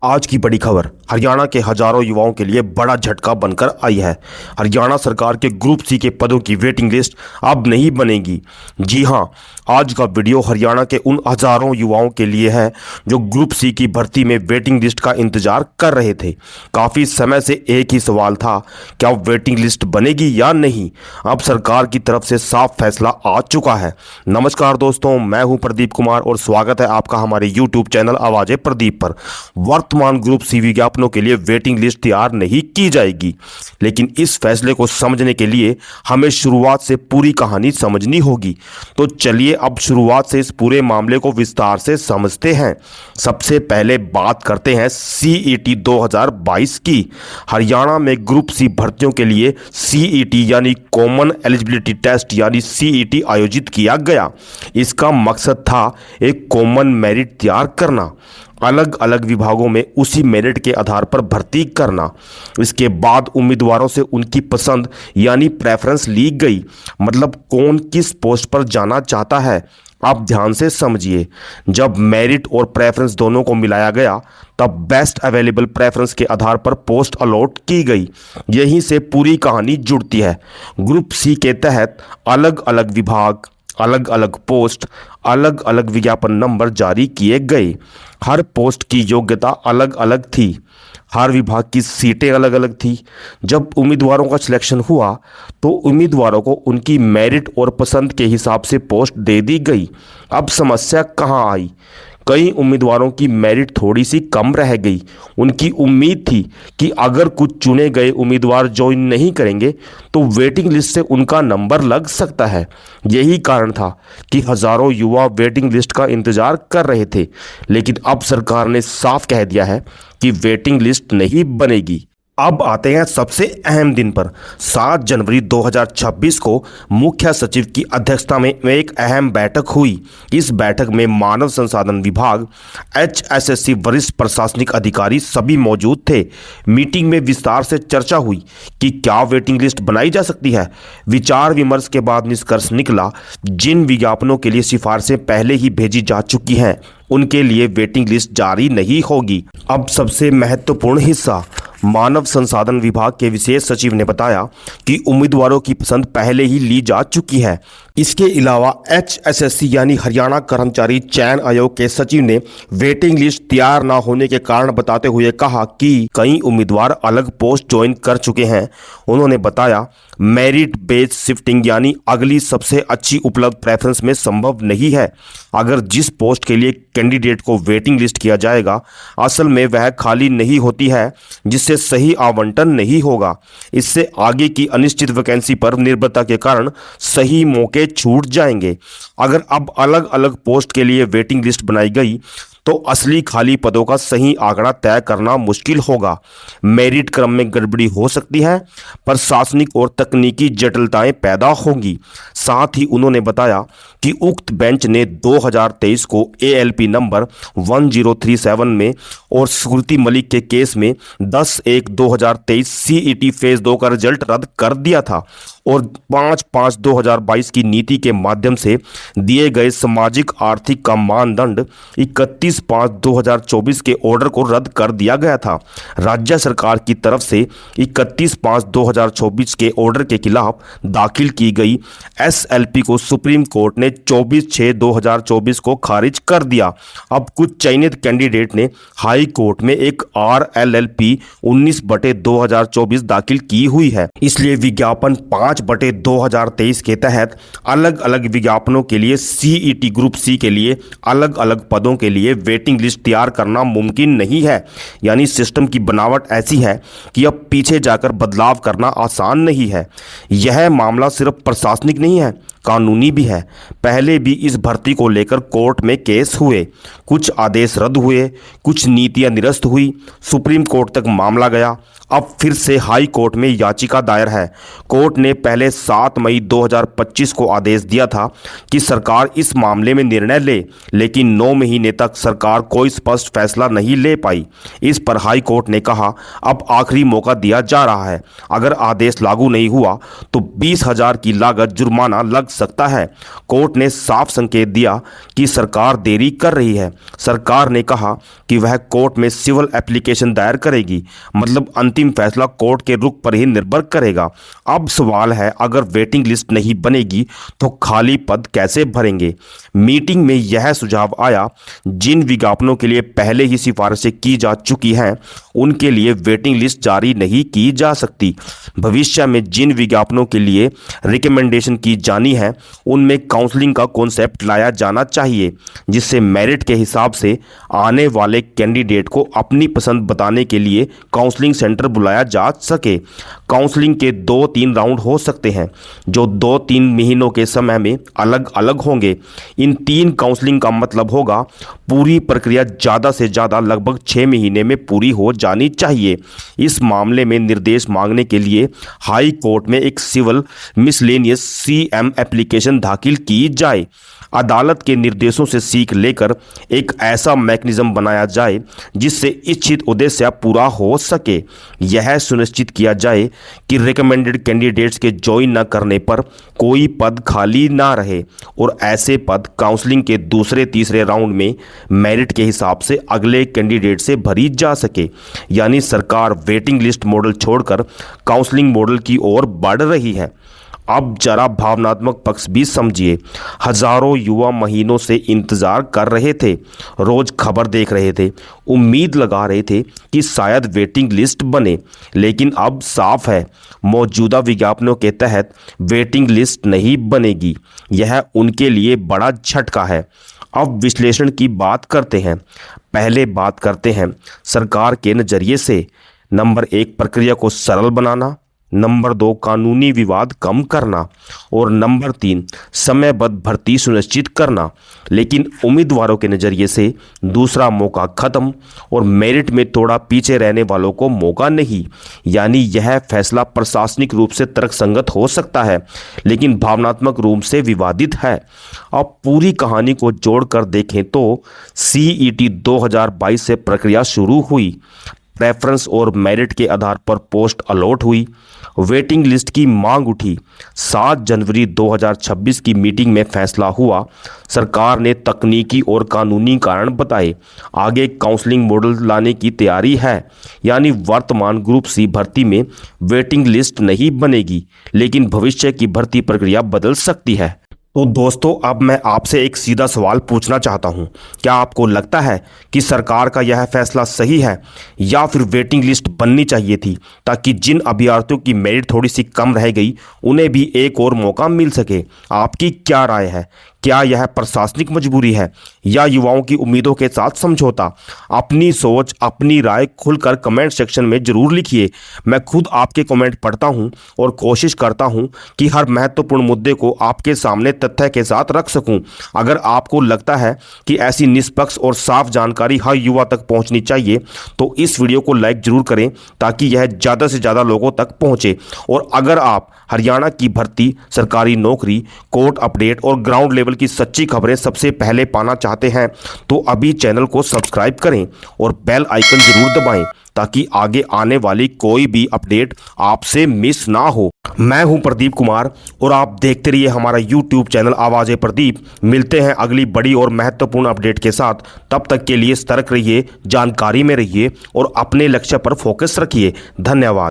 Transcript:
आज की बड़ी खबर हरियाणा के हजारों युवाओं के लिए बड़ा झटका बनकर आई है। हरियाणा सरकार के ग्रुप सी के पदों की वेटिंग लिस्ट अब नहीं बनेगी। जी हां, आज का वीडियो हरियाणा के उन हजारों युवाओं के लिए है जो ग्रुप सी की भर्ती में वेटिंग लिस्ट का इंतजार कर रहे थे। काफ़ी समय से एक ही सवाल था, क्या वेटिंग लिस्ट बनेगी या नहीं। अब सरकार की तरफ से साफ फैसला आ चुका है। नमस्कार दोस्तों, मैं हूं प्रदीप कुमार और स्वागत है आपका हमारे यूट्यूब चैनल आवाज़े प्रदीप पर। वर्तमान ग्रुप सी विज्ञापनों के लिए वेटिंग लिस्ट तैयार नहीं की जाएगी, लेकिन इस फैसले को समझने के लिए हमें शुरुआत से पूरी कहानी समझनी होगी। तो चलिए अब शुरुआत से इस पूरे मामले को विस्तार से समझते हैं। सबसे पहले बात करते हैं सीईटी 2022 की। हरियाणा में ग्रुप सी भर्तियों के लिए सीईटी यानी कॉमन एलिजिबिलिटी टेस्ट यानी सीईटी आयोजित किया गया। इसका मकसद था एक कॉमन मेरिट तैयार करना, अलग अलग विभागों में उसी मेरिट के आधार पर भर्ती करना। इसके बाद उम्मीदवारों से उनकी पसंद यानी प्रेफरेंस ली गई, मतलब कौन किस पोस्ट पर जाना चाहता है। आप ध्यान से समझिए, जब मेरिट और प्रेफरेंस दोनों को मिलाया गया तब बेस्ट अवेलेबल प्रेफरेंस के आधार पर पोस्ट अलॉट की गई। यहीं से पूरी कहानी जुड़ती है। ग्रुप सी के तहत अलग अलग विभाग, अलग अलग पोस्ट, अलग अलग विज्ञापन नंबर जारी किए गए। हर पोस्ट की योग्यता अलग अलग थी, हर विभाग की सीटें अलग अलग थी। जब उम्मीदवारों का सिलेक्शन हुआ तो उम्मीदवारों को उनकी मेरिट और पसंद के हिसाब से पोस्ट दे दी गई। अब समस्या कहाँ आई? कई उम्मीदवारों की मेरिट थोड़ी सी कम रह गई। उनकी उम्मीद थी कि अगर कुछ चुने गए उम्मीदवार ज्वाइन नहीं करेंगे तो वेटिंग लिस्ट से उनका नंबर लग सकता है। यही कारण था कि हजारों युवा वेटिंग लिस्ट का इंतजार कर रहे थे। लेकिन अब सरकार ने साफ कह दिया है कि वेटिंग लिस्ट नहीं बनेगी। अब आते हैं सबसे अहम दिन पर। 7 जनवरी 2026 को मुख्य सचिव की अध्यक्षता में एक अहम बैठक हुई। इस बैठक में मानव संसाधन विभाग, एचएसएससी वरिष्ठ प्रशासनिक अधिकारी सभी मौजूद थे। मीटिंग में विस्तार से चर्चा हुई कि क्या वेटिंग लिस्ट बनाई जा सकती है। विचार विमर्श के बाद निष्कर्ष निकला, जिन विज्ञापनों के लिए सिफारिशें पहले ही भेजी जा चुकी हैं उनके लिए वेटिंग लिस्ट जारी नहीं होगी। अब सबसे महत्वपूर्ण हिस्सा, मानव संसाधन विभाग के विशेष सचिव ने बताया कि उम्मीदवारों की पसंद पहले ही ली जा चुकी है। इसके अलावा एचएसएससी यानी हरियाणा कर्मचारी चयन आयोग के सचिव ने वेटिंग लिस्ट तैयार न होने के कारण बताते हुए कहा कि कई उम्मीदवार अलग पोस्ट ज्वाइन कर चुके हैं। उन्होंने बताया, मेरिट बेस्ड शिफ्टिंग यानी अगली सबसे अच्छी उपलब्ध प्रेफरेंस में संभव नहीं है। अगर जिस पोस्ट के लिए कैंडिडेट को वेटिंग लिस्ट किया जाएगा असल में वह खाली नहीं होती है, जिससे सही आवंटन नहीं होगा। इससे आगे की अनिश्चित वैकेंसी पर निर्भरता के कारण सही मौके छूट जाएंगे। अगर अब अलग अलग पोस्ट के लिए वेटिंग लिस्ट बनाई गई तो असली खाली पदों का सही आंकड़ा तय करना मुश्किल होगा। मेरिट क्रम में गड़बड़ी हो सकती है, प्रशासनिक और तकनीकी जटिलताएं पैदा होंगी। साथ ही उन्होंने बताया कि उक्त बेंच ने 2023 को एएलपी नंबर 1037 में और स्मृति मलिक के केस में 10/1/2023 सीईटी फेज 2 का रिजल्ट रद्द कर दिया था और 5/5/2022 की नीति के माध्यम से दिए गए सामाजिक आर्थिक का मानदंड 31/5/2024 के ऑर्डर को रद्द कर दिया गया था। राज्य सरकार की तरफ से 31/5/2024 के ऑर्डर के खिलाफ दाखिल की गई एसएलपी को सुप्रीम कोर्ट ने 24/6/2024 को खारिज कर दिया। अब कुछ चयनित कैंडिडेट ने हाई कोर्ट में एक RLLP 19/2024 दाखिल की हुई है। इसलिए विज्ञापन 5/2023 के तहत अलग अलग विज्ञापनों के लिए सीईटी ग्रुप सी के लिए अलग अलग पदों के लिए वेटिंग लिस्ट तैयार करना मुमकिन नहीं है। यानी सिस्टम की बनावट ऐसी है कि अब पीछे जाकर बदलाव करना आसान नहीं है। यह मामला सिर्फ प्रशासनिक नहीं है, कानूनी भी है। पहले भी इस भर्ती को लेकर कोर्ट में केस हुए, कुछ आदेश रद्द हुए, कुछ नीतियां निरस्त हुई, सुप्रीम कोर्ट तक मामला गया। अब फिर से हाई कोर्ट में याचिका दायर है। कोर्ट ने पहले 7 मई 2025 को आदेश दिया था कि सरकार इस मामले में निर्णय ले, लेकिन 9 महीने तक सरकार कोई स्पष्ट फैसला नहीं ले पाई। इस पर हाई कोर्ट ने कहा अब आखिरी मौका दिया जा रहा है। अगर आदेश लागू नहीं हुआ तो 20,000 की लागत जुर्माना लग सकता है। कोर्ट ने साफ संकेत दिया कि सरकार देरी कर रही है। सरकार ने कहा कि वह कोर्ट में सिविल एप्लीकेशन दायर करेगी, मतलब अंतिम फैसला कोर्ट के रुख पर ही निर्भर करेगा। अब सवाल है, अगर वेटिंग लिस्ट नहीं बनेगी तो खाली पद कैसे भरेंगे। मीटिंग में यह सुझाव आया, जिन विज्ञापनों के लिए पहले ही सिफारिशें की जा चुकी हैं उनके लिए वेटिंग लिस्ट जारी नहीं की जा सकती। भविष्य में जिन विज्ञापनों के लिए रिकमेंडेशन की जानी है उनमें काउंसलिंग का कॉन्सेप्ट लाया जाना चाहिए, जिससे मेरिट के हिसाब से आने वाले कैंडिडेट को अपनी पसंद बताने के लिए काउंसलिंग सेंटर बुलाया जा सके। काउंसलिंग के 2-3 राउंड हो सकते हैं, जो 2-3 महीनों के समय में अलग अलग होंगे। इन 3 काउंसलिंग का मतलब होगा पूरी प्रक्रिया ज़्यादा से ज़्यादा लगभग 6 महीने में पूरी हो जानी चाहिए। इस मामले में निर्देश मांगने के लिए हाई कोर्ट में एक सिविल मिसलेनियस सीएम एप्लीकेशन दाखिल की जाए। अदालत के निर्देशों से सीख लेकर एक ऐसा मैकेनिज्म बनाया जाए जिससे इच्छित उद्देश्य पूरा हो सके। यह सुनिश्चित किया जाए कि रिकमेंडेड कैंडिडेट्स के ज्वाइन न करने पर कोई पद खाली ना रहे और ऐसे पद काउंसलिंग के दूसरे-तीसरे राउंड में मेरिट के हिसाब से अगले कैंडिडेट से भरी जा सके। यानी सरकार वेटिंग लिस्ट मॉडल छोड़कर काउंसलिंग मॉडल की ओर बढ़ रही है। अब जरा भावनात्मक पक्ष भी समझिए। हजारों युवा महीनों से इंतजार कर रहे थे, रोज खबर देख रहे थे, उम्मीद लगा रहे थे कि शायद वेटिंग लिस्ट बने, लेकिन अब साफ है मौजूदा विज्ञापनों के तहत वेटिंग लिस्ट नहीं बनेगी। यह उनके लिए बड़ा झटका है। अब विश्लेषण की बात करते हैं। पहले बात करते हैं सरकार के नज़रिए से। नंबर 1, प्रक्रिया को सरल बनाना। नंबर 2, कानूनी विवाद कम करना। और नंबर 3, समयबद्ध भर्ती सुनिश्चित करना। लेकिन उम्मीदवारों के नज़रिए से दूसरा मौका खत्म और मेरिट में थोड़ा पीछे रहने वालों को मौका नहीं। यानी यह फैसला प्रशासनिक रूप से तर्कसंगत हो सकता है, लेकिन भावनात्मक रूप से विवादित है। अब पूरी कहानी को जोड़कर देखें तो CET 2022 से प्रक्रिया शुरू हुई। प्रेफरेंस और मेरिट के आधार पर पोस्ट अलॉट हुई। वेटिंग लिस्ट की मांग उठी। 7 जनवरी 2026 की मीटिंग में फैसला हुआ। सरकार ने तकनीकी और कानूनी कारण बताए। आगे काउंसलिंग मॉडल लाने की तैयारी है। यानी वर्तमान ग्रुप C भर्ती में वेटिंग लिस्ट नहीं बनेगी, लेकिन भविष्य की भर्ती प्रक्रिया बदल सकती है। तो दोस्तों, अब मैं आपसे एक सीधा सवाल पूछना चाहता हूं। क्या आपको लगता है कि सरकार का यह फैसला सही है, या फिर वेटिंग लिस्ट बननी चाहिए थी ताकि जिन अभ्यर्थियों की मेरिट थोड़ी सी कम रह गई उन्हें भी एक और मौका मिल सके? आपकी क्या राय है? क्या यह प्रशासनिक मजबूरी है या युवाओं की उम्मीदों के साथ समझौता? अपनी सोच, अपनी राय खुलकर कमेंट सेक्शन में जरूर लिखिए। मैं खुद आपके कमेंट पढ़ता हूं और कोशिश करता हूं कि हर महत्वपूर्ण मुद्दे को आपके सामने तथ्य के साथ रख सकूं। अगर आपको लगता है कि ऐसी निष्पक्ष और साफ जानकारी हर युवा तक पहुंचनी चाहिए तो इस वीडियो को लाइक जरूर करें ताकि यह ज़्यादा से ज़्यादा लोगों तक पहुंचे। और अगर आप हरियाणा की भर्ती, सरकारी नौकरी, कोर्ट अपडेट और ग्राउंड लेवल की सच्ची खबरें सबसे पहले पाना चाहते हैं तो अभी चैनल को सब्सक्राइब करें और बेल आइकन जरूर दबाएं ताकि आगे आने वाली कोई भी अपडेट आपसे मिस ना हो। मैं हूं प्रदीप कुमार और आप देखते रहिए हमारा YouTube चैनल आवाज़े प्रदीप। मिलते हैं अगली बड़ी और महत्वपूर्ण अपडेट के साथ। तब तक के लिए सतर्क रहिए, जानकारी में रहिए और अपने लक्ष्य पर फोकस रखिए। धन्यवाद।